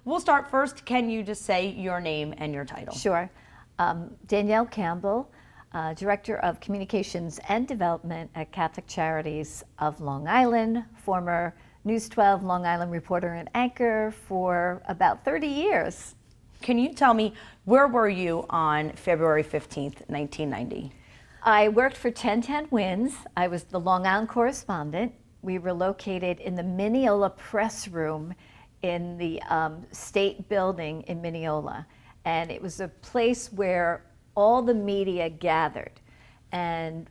We'll start first. Can you just say your name and your title? Sure. Danielle Campbell, Director of Communications and Development at Catholic Charities of Long Island, former News 12 Long Island reporter and anchor for about 30 years. Can you tell me, where were you on February 15th, 1990? I worked for 1010 Wins. I was the Long Island correspondent. We were located in the Mineola press room in the state building in Mineola. And it was a place where all the media gathered. And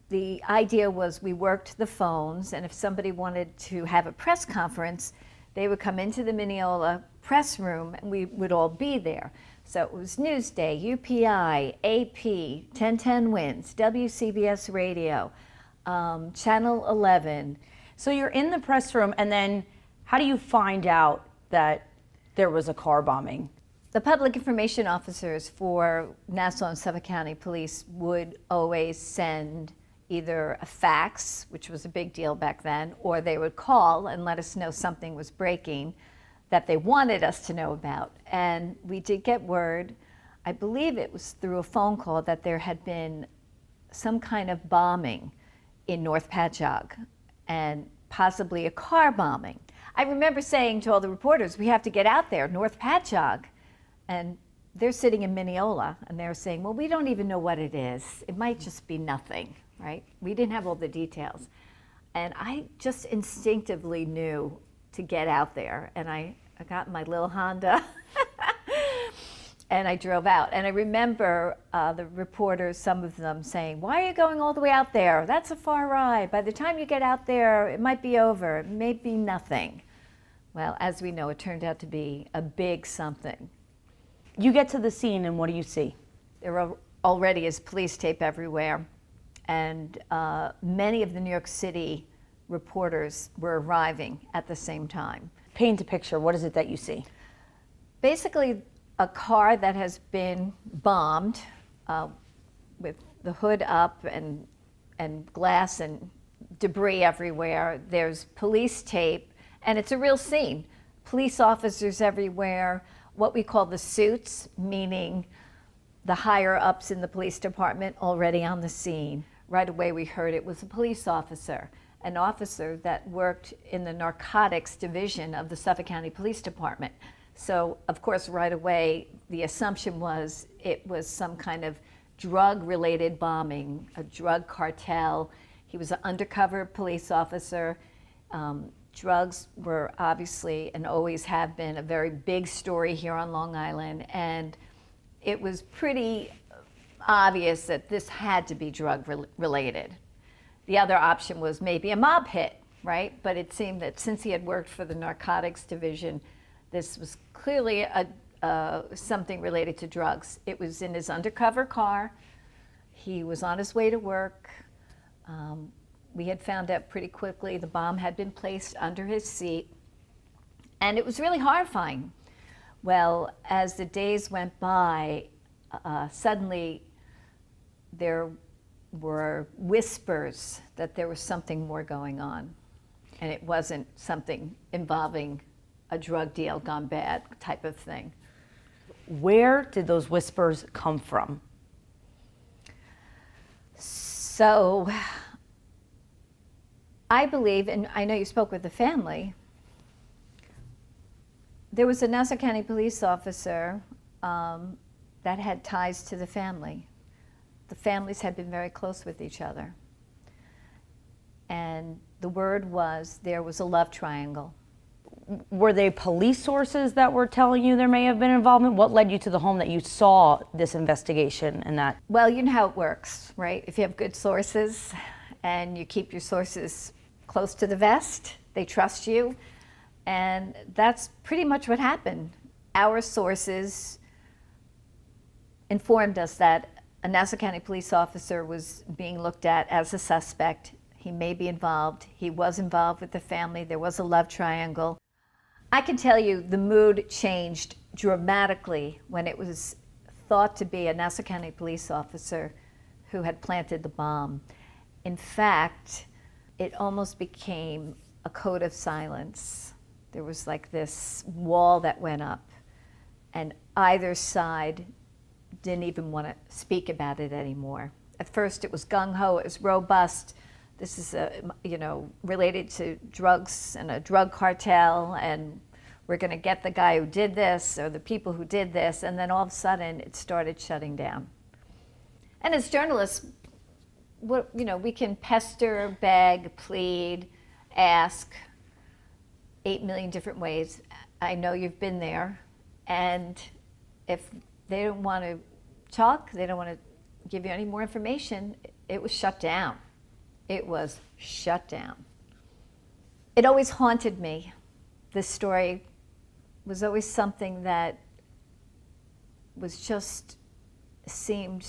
the idea was we worked the phones, and if somebody wanted to have a press conference, they would come into the Mineola press room and we would all be there. So it was Newsday, UPI, AP, 1010 Wins, WCBS Radio, Channel 11. So you're in the press room, and then how do you find out that there was a car bombing? The public information officers for Nassau and Suffolk County Police would always send either a fax, which was a big deal back then, or they would call and let us know something was breaking that they wanted us to know about. And we did get word, I believe it was through a phone call, that there had been some kind of bombing in North Patchogue and possibly a car bombing. I remember saying to all the reporters, we have to get out there, North Patchogue. And they're sitting in Mineola and they're saying, well, we don't even know what it is. It might just be nothing, right? We didn't have all the details. And I just instinctively knew to get out there. And I got in my little Honda and I drove out. And I remember the reporters, some of them saying, why are you going all the way out there? That's a far ride. By the time you get out there, it might be over. It may be nothing. Well, as we know, it turned out to be a big something. You get to the scene, and what do you see? There already is police tape everywhere. And many of the New York City reporters were arriving at the same time. Paint a picture. What is it that you see? Basically, a car that has been bombed with the hood up and glass and debris everywhere. There's police tape, and it's a real scene. Police officers everywhere, what we call the suits, meaning the higher ups in the police department already on the scene. Right away we heard it was a police officer, an officer that worked in the narcotics division of the Suffolk County Police Department. So, of course, right away, the assumption was it was some kind of drug-related bombing, a drug cartel. He was an undercover police officer. Drugs were obviously, and always have been, a very big story here on Long Island, and it was pretty obvious that this had to be drug-related. The other option was maybe a mob hit, right? But it seemed that since he had worked for the narcotics division, this was clearly something related to drugs. It was in his undercover car. He was on his way to work. We had found out pretty quickly the bomb had been placed under his seat, and it was really horrifying. Well, as the days went by, suddenly there were whispers that there was something more going on, and it wasn't something involving a drug deal gone bad type of thing. Where did those whispers come from? So, I believe, and I know you spoke with the family, there was a Nassau County police officer that had ties to the family. The families had been very close with each other. And the word was there was a love triangle. Were they police sources that were telling you there may have been involvement? What led you to the home that you saw this investigation and that? Well, you know how it works, right? If you have good sources and you keep your sources close to the vest, they trust you. And that's pretty much what happened. Our sources informed us that a Nassau County police officer was being looked at as a suspect. He may be involved. He was involved with the family. There was a love triangle. I can tell you the mood changed dramatically when it was thought to be a Nassau County police officer who had planted the bomb. In fact, it almost became a code of silence. There was like this wall that went up, and either side didn't even want to speak about it anymore. At first it was gung-ho, it was robust. This is, related to drugs and a drug cartel, and we're going to get the guy who did this or the people who did this, and then all of a sudden it started shutting down. And as journalists, we can pester, beg, plead, ask 8 million different ways. I know you've been there, and if they don't want to talk, they don't want to give you any more information, it was shut down. It was shut down. It always haunted me. This story was always something that seemed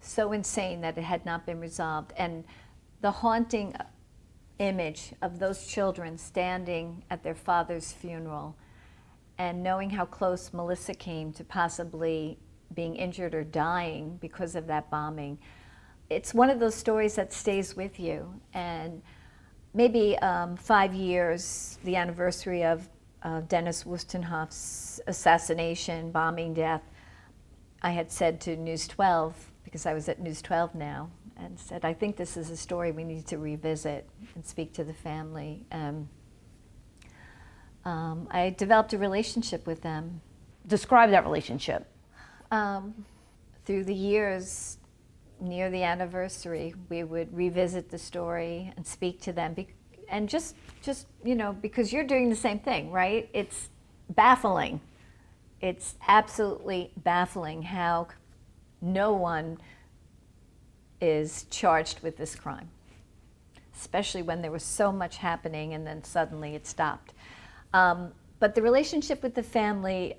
so insane that it had not been resolved. And the haunting image of those children standing at their father's funeral and knowing how close Melissa came to possibly being injured or dying because of that bombing, it's one of those stories that stays with you. And maybe 5 years, the anniversary of Dennis Wustenhoff's assassination, bombing, death, I had said to News 12, because I was at News 12 now, and said, I think this is a story we need to revisit and speak to the family. I developed a relationship with them. Describe that relationship. Through the years, near the anniversary, we would revisit the story and speak to them. And just because you're doing the same thing, right? It's baffling. It's absolutely baffling how no one is charged with this crime, especially when there was so much happening and then suddenly it stopped. But the relationship with the family,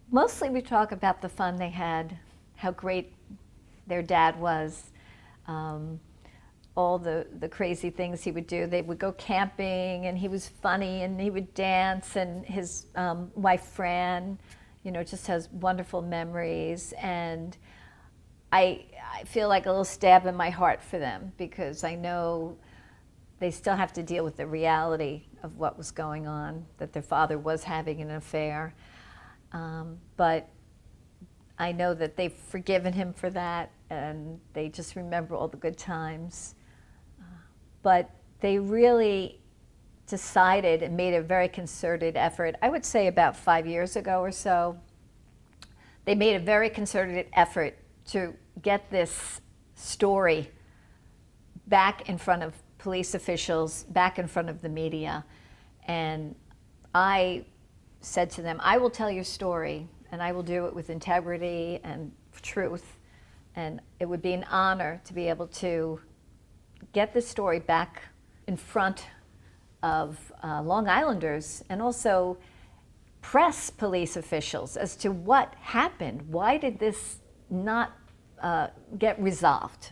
mostly we talk about the fun they had, how great their dad was, all the crazy things he would do. They would go camping, and he was funny, and he would dance, and his wife Fran, just has wonderful memories. And I feel like a little stab in my heart for them, because I know they still have to deal with the reality of what was going on, that their father was having an affair. But I know that they've forgiven him for that, and they just remember all the good times. But they really decided and made a very concerted effort. I would say about 5 years ago or so, they made a very concerted effort to get this story back in front of police officials, back in front of the media. And I said to them, I will tell your story, and I will do it with integrity and truth. And it would be an honor to be able to get this story back in front of Long Islanders, and also press police officials as to what happened. Why did this not get resolved?